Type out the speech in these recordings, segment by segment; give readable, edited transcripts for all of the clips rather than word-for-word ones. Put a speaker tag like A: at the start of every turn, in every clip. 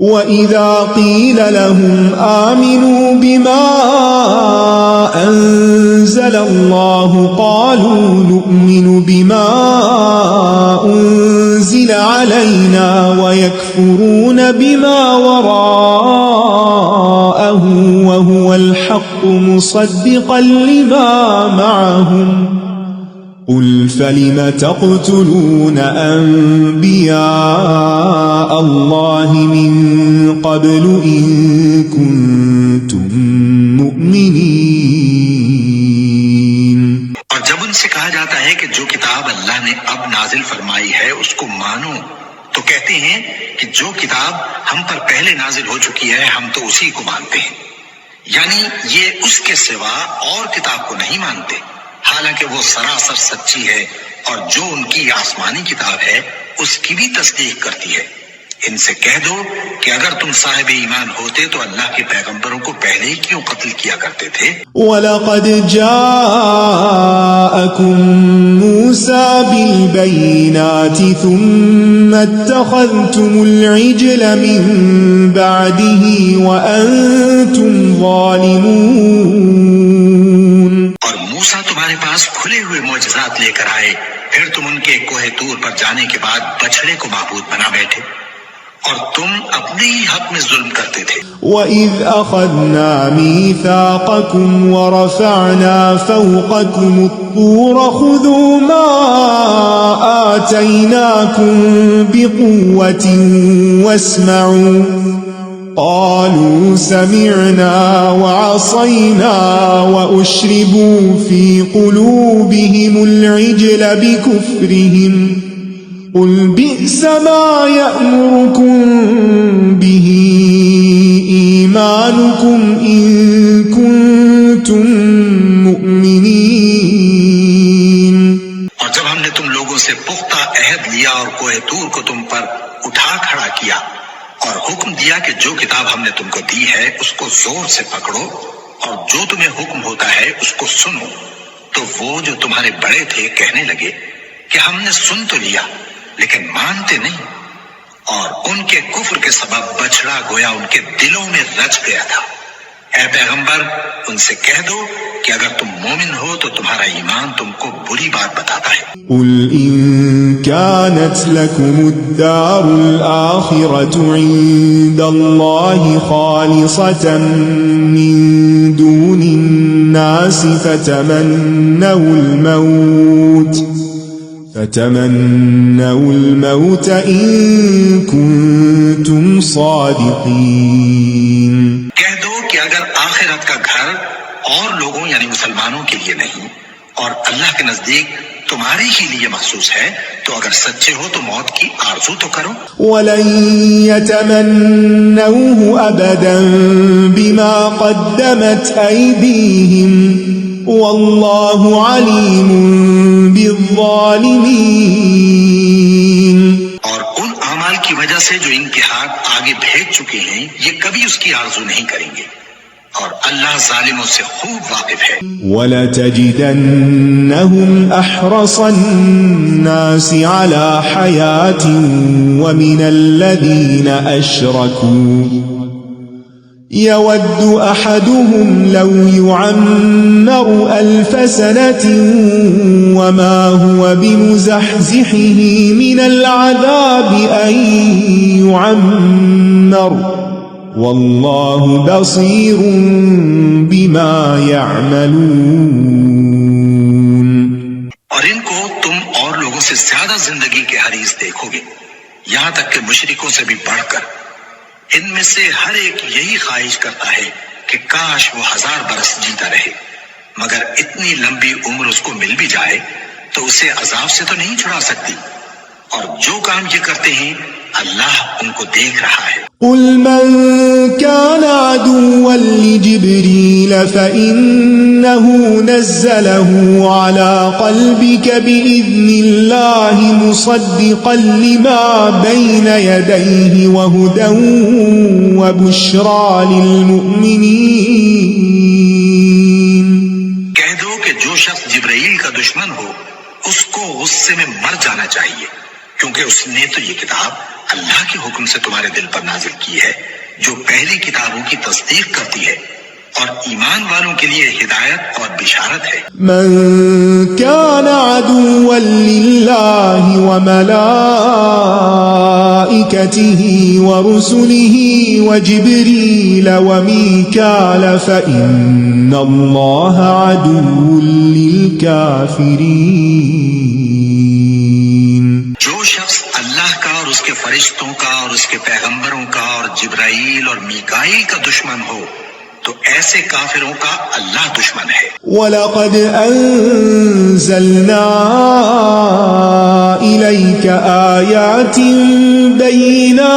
A: وَإِذَا قِيلَ لَهُمْ آمِنُوا بِمَا أَنزَلَ اللَّهُ قَالُوا نُؤْمِنُ بِمَا أُنزِلَ عَلَيْنَا وَيَكْفُرُونَ بِمَا وَرَاءَهُ وَهُوَ الْحَقُّ مُصَدِّقًا لِمَا مَعَهُمْ قُلْ فَلِمَ تَقْتُلُونَ أَنبِيَاءَ اللَّهِ مِن قَبْلُ إِن كُنتُم مُّؤْمِنِينَ۔
B: اور جب ان سے کہا جاتا ہے کہ جو کتاب اللہ نے اب نازل فرمائی ہے اس کو مانو، تو کہتے ہیں کہ جو کتاب ہم پر پہلے نازل ہو چکی ہے ہم تو اسی کو مانتے ہیں، یعنی یہ اس کے سوا اور کتاب کو نہیں مانتے، حالانکہ وہ سراسر سچی ہے، اور جو ان کی آسمانی کتاب ہے اس کی بھی تصدیق کرتی ہے۔ ان سے کہہ دو کہ اگر تم صاحب ایمان ہوتے تو اللہ کے پیغمبروں کو پہلے ہی کیوں قتل کیا کرتے تھے؟
A: وَلَقَدْ جَاءَكُم مُوسَى بِالْبَيِّنَاتِ ثُمَّ اتَّخَذْتُمُ الْعِجْلَ مِن بَعْدِهِ وَأَنتُمْ ظَالِمُونَ۔
B: اور موسیٰ تمہارے پاس کھلے ہوئے معجزات لے کر آئے، پھر تم ان کے کوہ طور پر جانے کے بعد بچڑے کو معبود بنا بیٹھے، اور تم اپنے ہی حق میں ظلم کرتے تھے۔
A: وَإِذْ أَخَذْنَا مِيثَاقَكُمْ وَرَفَعْنَا فَوْقَكُمُ الطُّورَ خُذُوا مَا آتَيْنَاكُمْ بِقُوَّةٍ وَاسْمَعُوا قَالُوا سَمِعْنَا وَعَصَيْنَا وَأُشْرِبُوا فِي قُلُوبِهِمُ الْعِجْلَ بِكُفْرِهِمْ قُلْ بِئْسَ مَا يَأْمُرُكُمْ بِهِ إِيمَانُكُمْ إِن كُنتُم مُّؤْمِنِينَ۔
B: اور جب ہم نے تم لوگوں سے پختہ عہد لیا اور کوہ طور کو تم پر اٹھا کھڑا کیا اور حکم دیا کہ جو کتاب ہم نے تم کو دی ہے اس کو زور سے پکڑو اور جو تمہیں حکم ہوتا ہے اس کو سنو، تو وہ جو تمہارے بڑے تھے کہنے لگے کہ ہم نے سن تو لیا لیکن مانتے نہیں، اور ان کے کفر کے سبب بچڑا گویا ان کے دلوں میں رچ گیا تھا۔ اے پیغمبر ان سے کہہ دو کہ اگر تم مومن ہو تو تمہارا ایمان تم کو بری بات بتاتا ہے۔
A: قُلْ إِن كَانَتْ لَكُمُ الدَّارُ الْآخِرَةُ عِندَ اللَّهِ خَالِصَةً مِّن دُونِ النَّاسِ فَتَمَنَّوُا الْمَوْتَ إِن كُنتُمْ صَادِقِينَ۔
B: کہہ دو کہ اگر آخرت کا گھر اور لوگوں یعنی مسلمانوں کے لیے نہیں اور اللہ کے نزدیک تمہارے ہی لیے مخصوص ہے تو اگر سچے ہو تو موت کی آرزو تو کرو۔
A: وَلَن يَتَمَنَّوْهُ أَبَدًا بِمَا قَدَّمَتْ أَيْدِيهِمْ وَاللَّهُ عَلِيمٌ بِالظَّالِمِينَ۔
B: اور ان اعمال کی وجہ سے جو ان کے ہاتھ آگے بھیج چکے ہیں یہ کبھی اس کی آرزو نہیں کریں گے، اور اللہ ظالموں سے خوب واقف ہے۔
A: وَلَتَجِدَنَّهُمْ أَحْرَصَ النَّاسِ عَلَى حَيَاةٍ وَمِنَ الَّذِينَ أَشْرَكُوا يَوَدُّ أَحَدُهُمْ لَوْ يُعَمَّرُ أَلْفَ سَنَةٍ وَمَا هُوَ بِمُزَحْزِحِهِ مِنَ الْعَذَابِ أَن يُعَمَّرَ وَاللَّهُ بَصِيرٌ بِمَا يَعْمَلُونَ۔
B: اور ان کو تم اور لوگوں سے زیادہ زندگی کے حریص دیکھو گے، یہاں تک کہ مشرکوں سے بھی بڑھ کر۔ ان میں سے ہر ایک یہی خواہش کرتا ہے کہ کاش وہ 1000 برس جیتا رہے، مگر اتنی لمبی عمر اس کو مل بھی جائے تو اسے عذاب سے تو نہیں چھڑا سکتی، اور جو کام یہ کرتے ہیں اللہ ان کو دیکھ رہا ہے۔
A: قُلْ مَنْ كَانَ عَدُوًّا لِجِبْرِيلَ فَإِنَّهُ نَزَّلَهُ عَلَى قَلْبِكَ بِإِذْنِ اللَّهِ مُصَدِّقًا لِمَا بَيْنَ يَدَيْهِ وَهُدًى وَبُشْرَى لِلْمُؤْمِنِينَ۔
B: کہہ دو کہ جو شخص جبرائیل کا دشمن ہو اس کو غصے میں مر جانا چاہیے، کیونکہ اس نے تو یہ کتاب اللہ کے حکم سے تمہارے دل پر نازل کی ہے جو پہلی کتابوں کی تصدیق کرتی ہے اور ایمان والوں کے لیے ہدایت اور بشارت ہے۔
A: من كان عدوا لله وملائكته ورسله وجبريل وميكال فإن الله عدو للكافرين۔
B: جو شخص اللہ کا اور اس کے فرشتوں کا اور اس کے پیغمبروں کا اور جبرائیل اور میکائیل کا دشمن ہو تو ایسے کافروں کا اللہ دشمن ہے۔
A: وَلَقَدْ أَنزَلْنَا إِلَيْكَ آيَاتٍ بَيِّنَاتٍ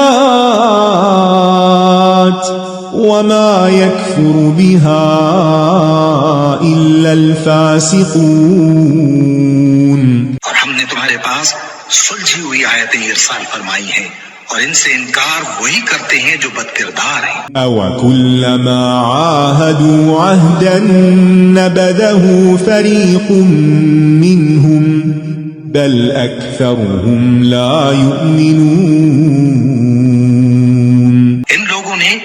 A: وَمَا يَكْفُرُ بِهَا إِلَّا الْفَاسِقُونَ۔
B: اور ہم نے تمہارے پاس سلجھی ہوئی آیتیں ارسال فرمائی ہیں اور ان سے انکار وہی کرتے ہیں جو بدکردار ہیں۔
A: أَوَكُلَّمَا عَاهَدُوا عَهْدًا نَبَذَهُ فَرِيقٌ مِّنْهُمْ بَلْ أَكْثَرُهُمْ لَا يُؤْمِنُونَ۔
B: ان لوگوں نے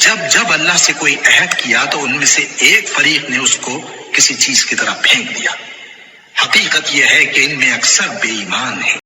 B: جب اللہ سے کوئی عہد کیا تو ان میں سے ایک فریق نے اس کو کسی چیز کی طرح پھینک دیا۔ حقیقت یہ ہے کہ ان میں اکثر بے ایمان ہیں۔